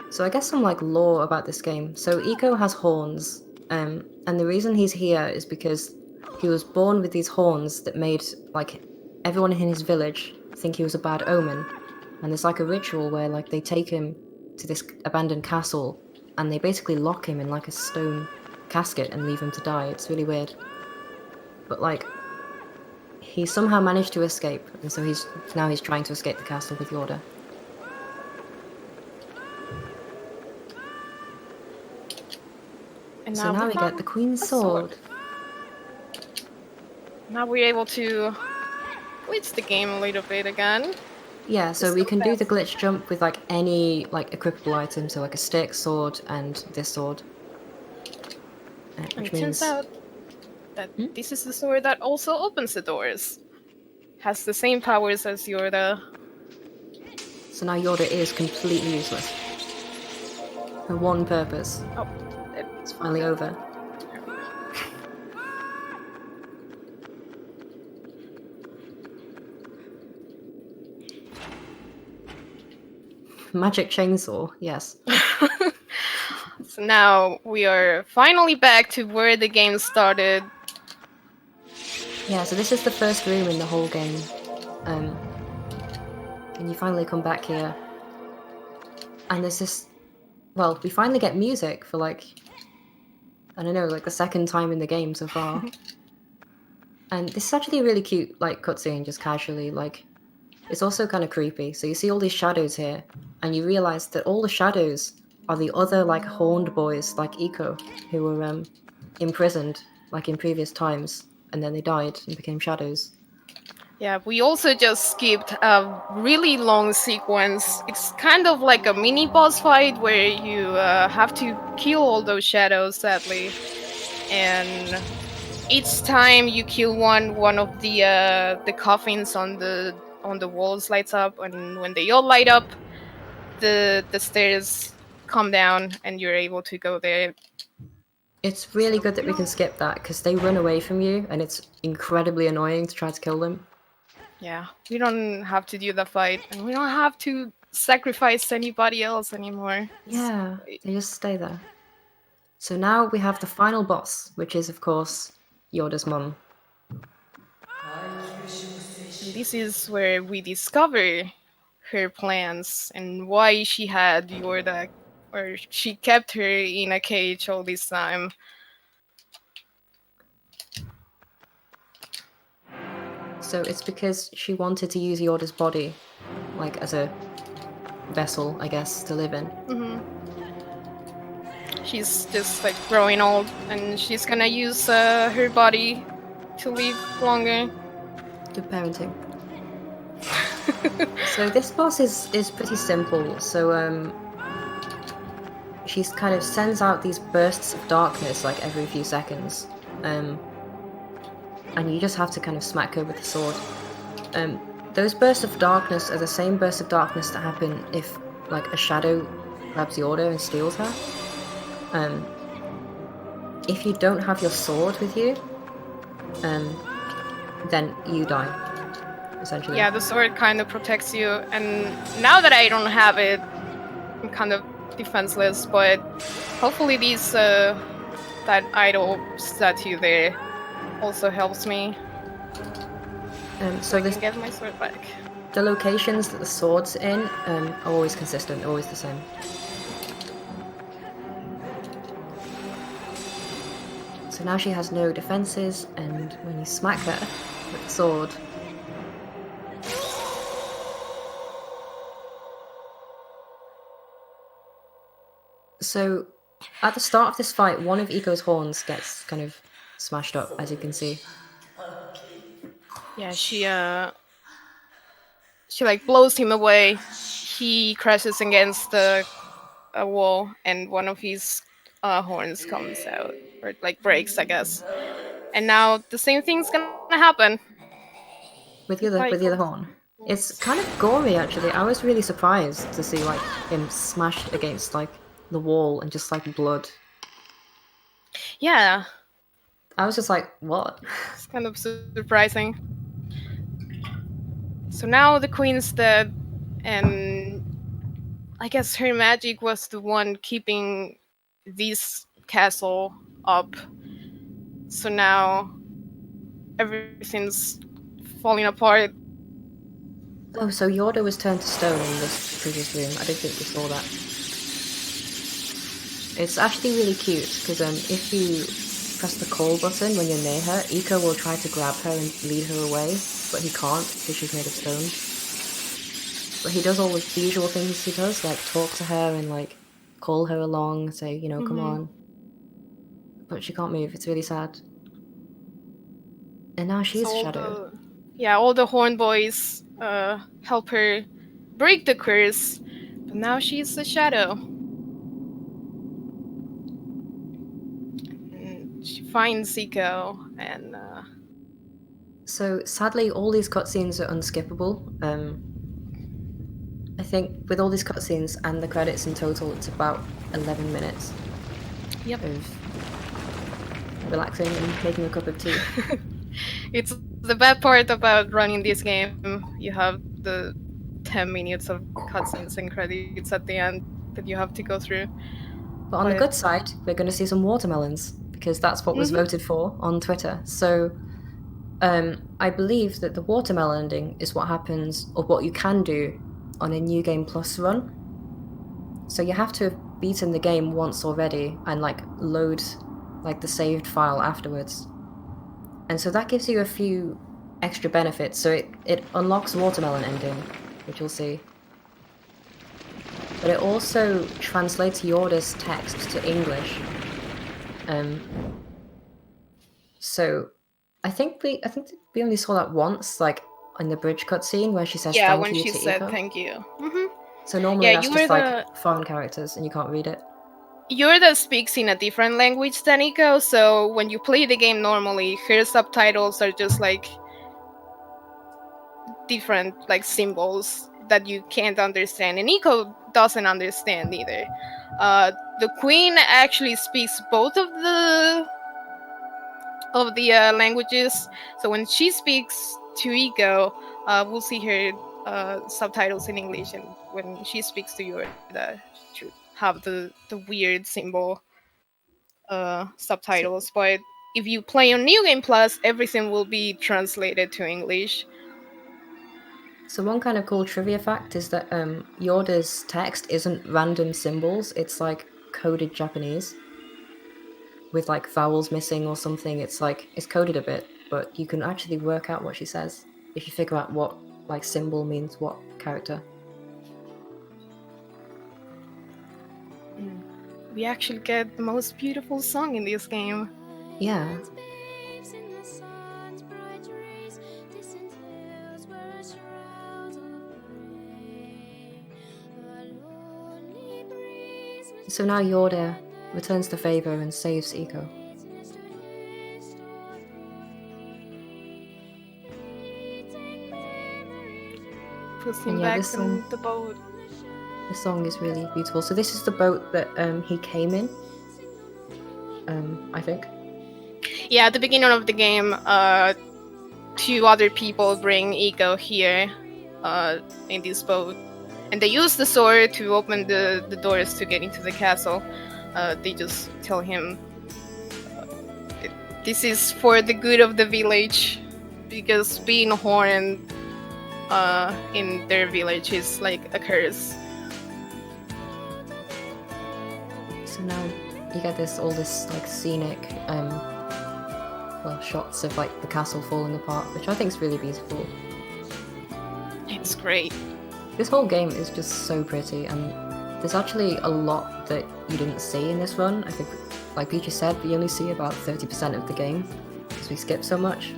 So I guess some like lore about this game. So ICO has horns, and the reason he's here is because he was born with these horns that made like everyone in his village think he was a bad omen. And there's like a ritual where like they take him to this abandoned castle and they basically lock him in like a stone casket and leave him to die. It's really weird. But like he somehow managed to escape, and so he's trying to escape the castle with Yorda. and So now we get the Queen's sword. Now we're able to glitch the game a little bit again. Yeah, so we so can do the fast. glitch jump with like any like equipable item, so like a stick, sword, and this sword. And Which it means turns out that this is the sword that also opens the doors. Has the same powers as Yorda. so now Yorda is completely useless. For one purpose. Oh, It's finally over. Magic chainsaw, yes. so now we are finally back to where the game started. Yeah, so this is the first room in the whole game. And you finally come back here. And there's this... Well, we finally get music for like... I don't know, like the second time in the game so far. And this is actually a really cute, like, cutscene, just casually, like... It's also kind of creepy. So you see all these shadows here, and you realise that all the shadows are the other, like, horned boys, like ICO, who were imprisoned, like in previous times, and then they died and became shadows. Yeah, we also just skipped a really long sequence. It's kind of like a mini boss fight where you have to kill all those shadows, sadly. And each time you kill one of the coffins on the walls lights up, and when they all light up, the stairs come down, and you're able to go there. It's really So good that we can skip that, because they run away from you, and it's incredibly annoying to try to kill them. yeah, we don't have to do the fight, and we don't have to sacrifice anybody else anymore. Yeah, they just stay there. So now we have the final boss, which is, of course, Yoda's mum. And this is where we discover her plans and why she had Yorda, or she kept her in a cage all this time. So it's because she wanted to use Yoda's body, like, as a vessel, I guess, to live in. Hmm. She's just like growing old, and she's gonna use her body to live longer. Good parenting. So this boss is pretty simple. So she kind of sends out these bursts of darkness like every few seconds, and you just have to kind of smack her with the sword. Those bursts of darkness are the same bursts of darkness that happen if like a shadow grabs Yorda and steals her. If you don't have your sword with you, then you die, essentially. Yeah, the sword kind of protects you, and now that I don't have it, I'm kind of defenseless. But hopefully, these that idol statue there also helps me. So I can get my sword back. the locations that the sword's in are always consistent, always the same. So now she has no defenses, and when you smack her with the sword, so at the start of this fight, one of ICO's horns gets kind of smashed up, as you can see. Yeah, she like blows him away. He crashes against a wall, and one of his horns comes out, or like breaks, I guess. And now the same thing's gonna happen. With the other horn. It's kind of gory, actually. I was really surprised to see like him smashed against like the wall and just like blood. Yeah, I was just like, what? it's kind of surprising. So now the queen's dead, and I guess her magic was the one keeping this castle up. So now everything's falling apart. Oh, so Yorda was turned to stone in this previous room. I don't think we saw that. It's actually really cute because if you press the call button when you're near her, ICO will try to grab her and lead her away, but he can't because she's made of stone. But he does all the usual things he does, like talk to her and like call her along, say, you know, come on. But she can't move. It's really sad. And now she's So Shadow. all the horn boys help her break the curse, but now she's a shadow. And she finds Zico, and So sadly, all these cutscenes are unskippable. I think with all these cutscenes and the credits in total, it's about 11 minutes of relaxing and making a cup of tea. it's the bad part about running this game. You have the 10 minutes of cutscenes and credits at the end that you have to go through. But on the good side, we're going to see some watermelons because that's what was voted for on Twitter. So I believe that the watermelon ending is what happens, or what you can do on a New Game Plus run. So you have to have beaten the game once already and like load like the saved file afterwards. And so that gives you a few extra benefits. So it unlocks watermelon ending, which you'll see. But it also translates Yorda's text to English. So I think we only saw that once, like in the bridge cutscene where she says thank you to Iko. Yeah, when she said thank you. So normally that's just like foreign characters and you can't read it. Yorda speaks in a different language than Iko, so when you play the game normally, her subtitles are just like different like symbols that you can't understand, and Iko doesn't understand either. The queen actually speaks both of the languages, so when she speaks to Iko, we'll see her subtitles in English, and when she speaks to you, that should have the weird symbol subtitles. But if you play on New Game Plus, everything will be translated to English. So one kind of cool trivia fact is that Yorda's text isn't random symbols, it's like coded Japanese with like vowels missing or something. It's like it's coded a bit, but you can actually work out what she says if you figure out what like symbol means what character. We actually get the most beautiful song in this game. Yeah. So now Yorda returns the favor and saves ICO. Puts him And yeah, back this on the boat. The song is really beautiful. So this is the boat that he came in, I think. Yeah, at the beginning of the game, two other people bring Iko here in this boat. And they use the sword to open the doors to get into the castle. They just tell him this is for the good of the village, because being horned in their village is like a curse. So now you get all this like scenic shots of like the castle falling apart, which I think is really beautiful. It's great. This whole game is just so pretty, and there's actually a lot that you didn't see in this run. I think, like Beuchiis said, we only see about 30% of the game because we skip so much.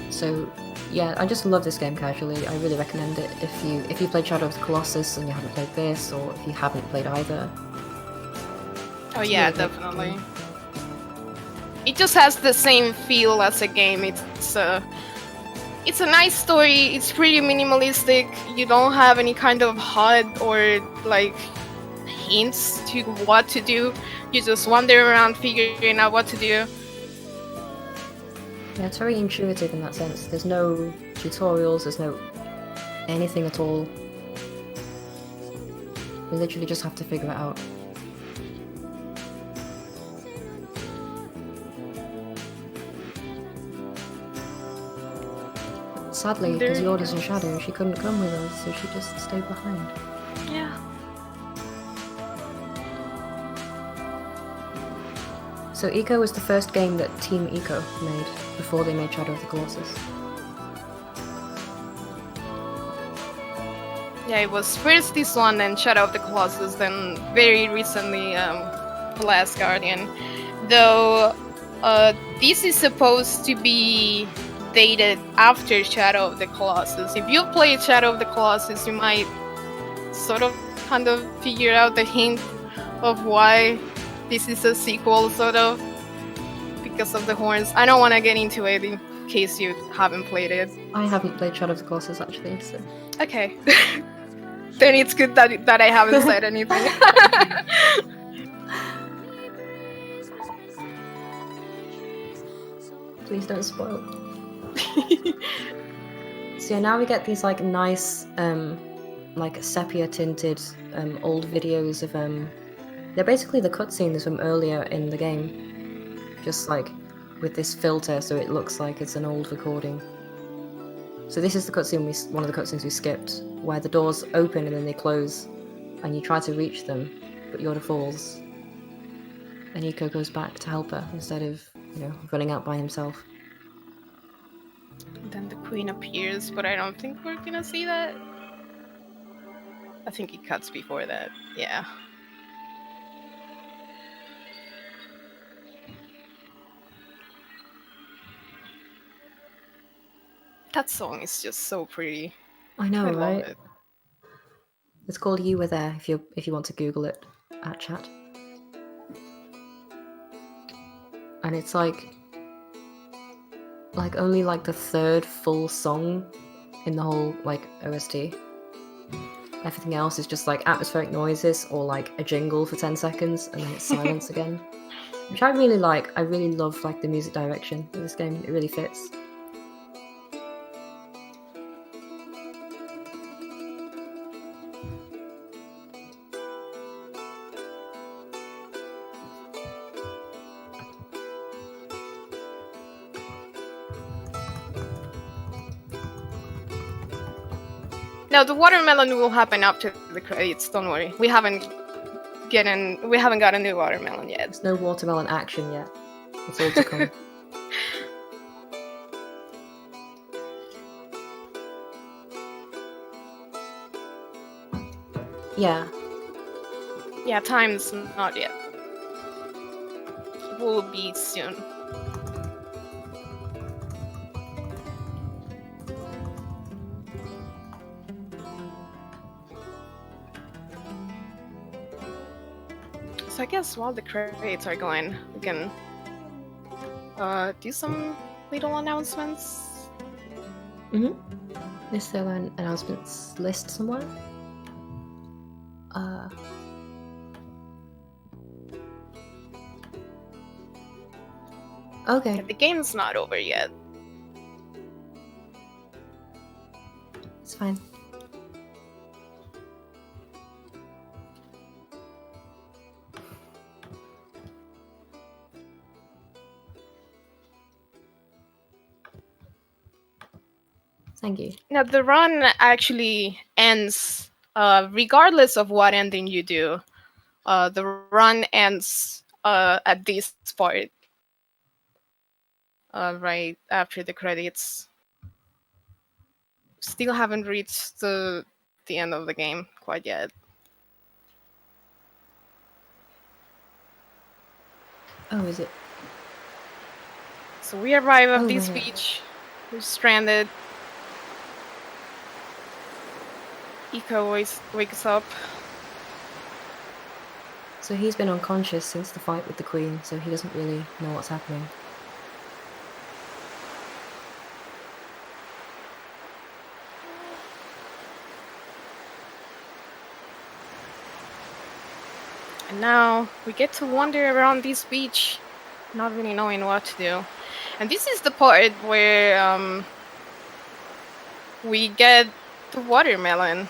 So yeah, I just love this game casually. I really recommend it if you played Shadow of the Colossus and you haven't played this, or if you haven't played either. Oh yeah, definitely. It just has the same feel as a game. It's a nice story. It's pretty minimalistic. You don't have any kind of HUD or like hints to what to do. You just wander around figuring out what to do. Yeah, it's very intuitive in that sense. There's no tutorials, there's no anything at all. You literally just have to figure it out. Sadly, because Yorda's in Shadow, she couldn't come with us, so she just stayed behind. Yeah. So ICO was the first game that Team ICO made before they made Shadow of the Colossus. Yeah, it was first this one, then Shadow of the Colossus, then very recently The Last Guardian. Though this is supposed to be dated after Shadow of the Colossus. If you played Shadow of the Colossus, you might sort of kind of figure out the hint of why this is a sequel, sort of, because of the horns. I don't want to get into it in case you haven't played it. I haven't played Shadow of the Colossus actually, so... Okay. Then it's good that I haven't said anything. Please don't spoil. So yeah, now we get these like nice like sepia tinted old videos of they're basically the cutscenes from earlier in the game, just like with this filter so it looks like it's an old recording. So this is the cutscene one of the cutscenes we skipped, where the doors open and then they close and you try to reach them, but Yorda falls and ICO goes back to help her instead of, running out by himself. Then the queen appears, but I don't think we're gonna see that. I think it cuts before that, yeah. That song is just so pretty. I know, I right? love it. It's called You Were There if you want to Google it at chat. And it's like only like the third full song in the whole like OST. Everything else is just like atmospheric noises or like a jingle for 10 seconds and then it's silence again. Which I really like. I really love like the music direction in this game. It really fits. No, the watermelon will happen after the credits. Don't worry. We haven't got a new watermelon yet. There's no watermelon action yet. It's all to come. Yeah. Yeah, time's not yet. It will be soon. So I guess while the credits are going, we can do some little announcements. Is there an announcements list somewhere? Okay. The game's not over yet. It's fine. Thank you. Now the run actually ends regardless of what ending you do. The run ends at this part, right after the credits. Still haven't reached the end of the game quite yet. Oh, is it? So we arrive at this right. beach. We're stranded. ICO wakes up. So he's been unconscious since the fight with the Queen, so he doesn't really know what's happening. And now we get to wander around this beach, not really knowing what to do. And this is the part where we get the watermelon.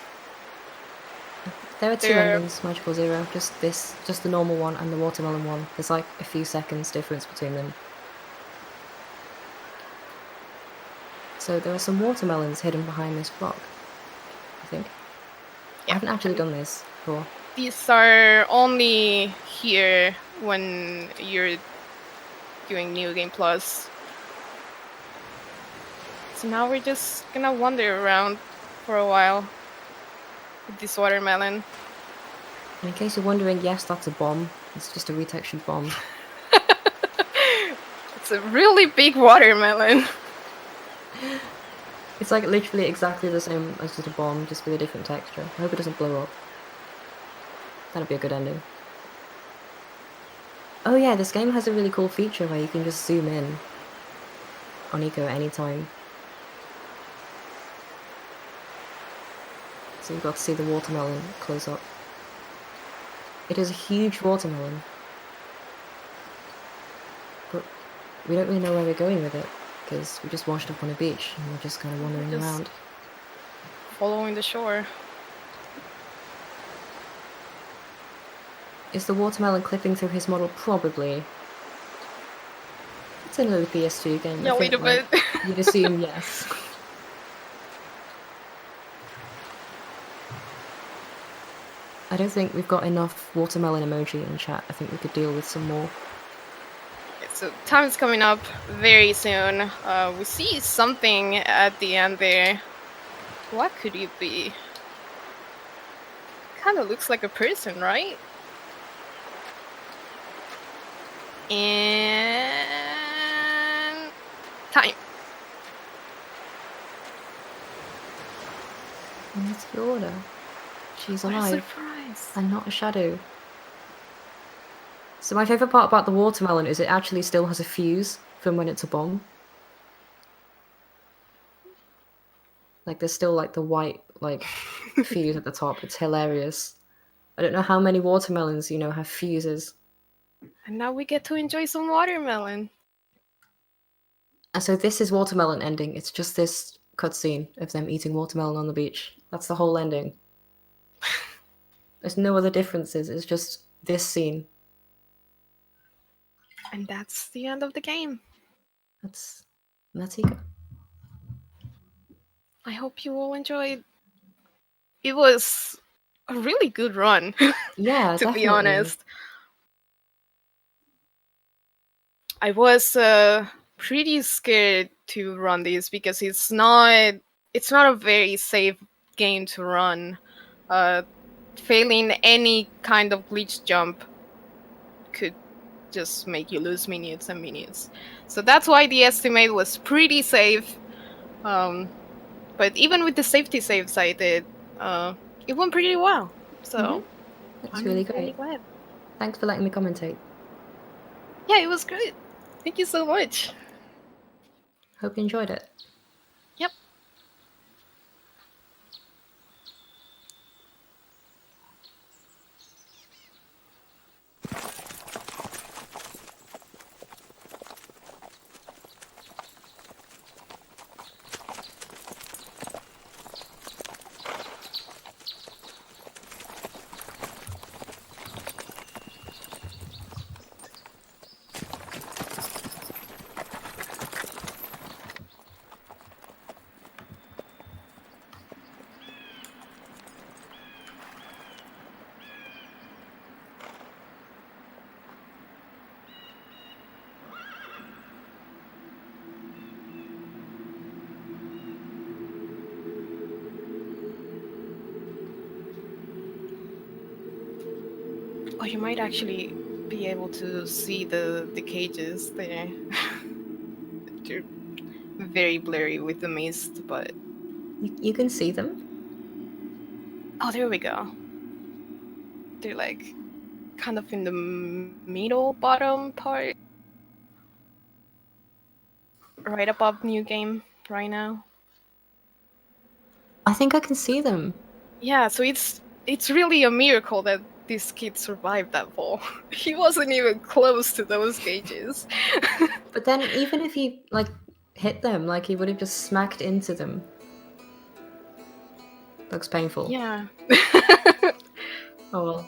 There are two endings, Magical Zero. Just the normal one and the watermelon one. There's like a few seconds difference between them. So there are some watermelons hidden behind this rock, I think. Yeah. I haven't actually done this before. These are only here when you're doing New Game Plus. So now we're just gonna wander around for a while with this watermelon. And in case you're wondering, yes, that's a bomb. It's just a retextured bomb. It's a really big watermelon. It's like literally exactly the same as just a bomb, just with a different texture. I hope it doesn't blow up. That'd be a good ending. Oh yeah, this game has a really cool feature where you can just zoom in on ICO at any time. So you've got to see the watermelon close up. It is a huge watermelon. But we don't really know where we're going with it, because we just washed up on a beach and we're just kind of wandering around. Following the shore. Is the watermelon clipping through his model? Probably. It's another PS2 game. Yeah, a little bit. You'd assume yes. I don't think we've got enough watermelon emoji in chat. I think we could deal with some more. So time's coming up very soon. We see something at the end there. What could it be? Kind of looks like a person, right? And time. And that's the order. She's alive. What a surprise. And not a shadow. So my favourite part about the watermelon is it actually still has a fuse from when it's a bomb. Like there's still like the white fuse at the top. It's hilarious. I don't know how many watermelons, have fuses. And now we get to enjoy some watermelon. And so this is watermelon ending. It's just this cutscene of them eating watermelon on the beach. That's the whole ending. There's no other differences. It's just this scene. And that's the end of the game. That's ICO. I hope you all enjoyed. it was a really good run, Yeah, to be definitely. honest. I was pretty scared to run this because it's not a very safe game to run. Uh, Failing any kind of glitch jump could just make you lose minutes and minutes. So that's why the estimate was pretty safe. Um, but even with the safety saves I did, it went pretty well. Hmm. So That's really I'm really great. glad. Thanks for letting me commentate. Yeah, it was great. Thank you so much. Hope you enjoyed it. Yep. Oh, you might actually be able to see the cages there. They're very blurry with the mist, but You can see them. oh, there we go. They're like kind of in the middle bottom part, right above new game right now. I think I can see them. Yeah, so it's really a miracle that this kid survived that fall. He wasn't even close to those cages. But then even if he like hit them, like he would have just smacked into them. Looks painful. Yeah. Oh well.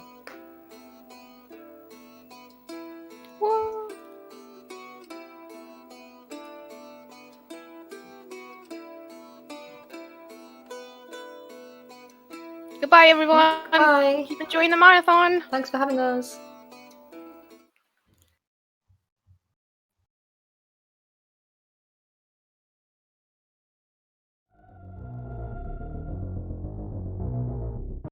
Well, goodbye, everyone. Bye. Keep enjoying the marathon. Thanks for having us.